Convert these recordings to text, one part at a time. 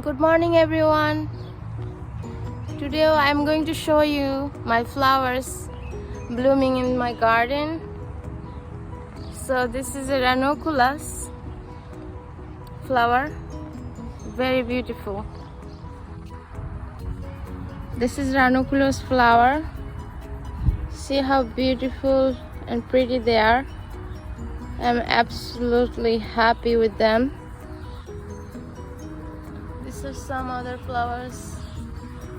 Good morning everyone. Today I'm going to show you my flowers blooming in my garden. So this is a Ranunculus flower, very beautiful. This is Ranunculus flower. See how beautiful and pretty they are. I'm absolutely happy with them. These are some other flowers.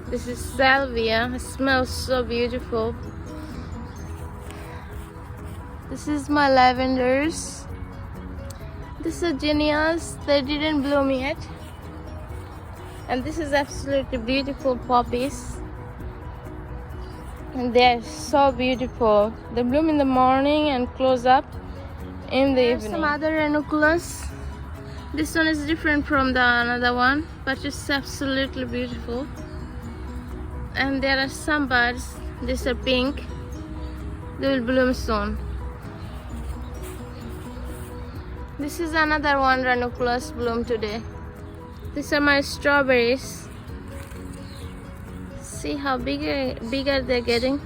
This is Salvia. It smells so beautiful. This is my lavenders. These are zinnias. They didn't bloom yet. And this is absolutely beautiful poppies. And they are so beautiful. They bloom in the morning and close up in the evening. Some other ranunculus. This one is different from the another one, but it's absolutely beautiful. And there are some buds. These are pink. They will bloom soon. This is another one ranunculus bloom today. These are my strawberries. See how bigger they're getting.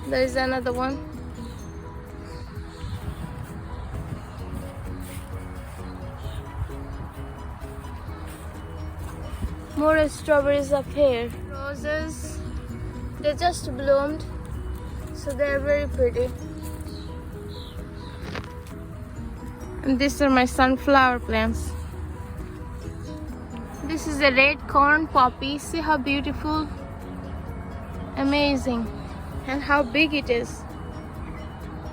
There is another one. More strawberries up here. Roses, they just bloomed, so they are very pretty. And these are my sunflower plants. This is a red corn poppy. See how beautiful, amazing, and how big it is.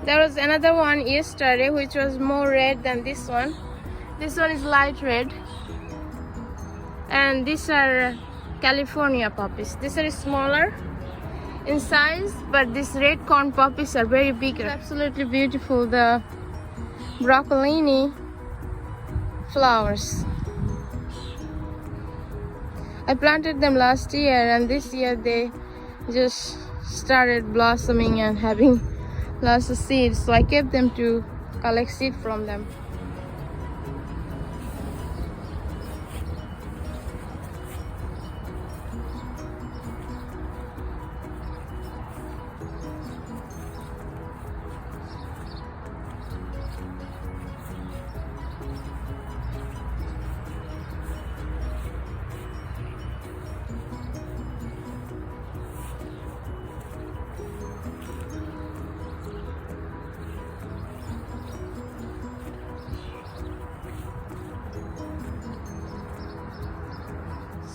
There was another one yesterday which was more red than this one. This one is light red. And these are California poppies. These are smaller in size, but these red corn poppies are very bigger. It's absolutely beautiful. The Broccolini flowers. I planted them last year, and this year they just started blossoming and having lots of seeds, so I kept them to collect seed from them.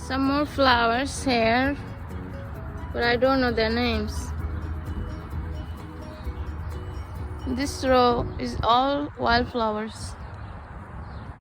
Some more flowers here, but I don't know their names. This row is all wildflowers.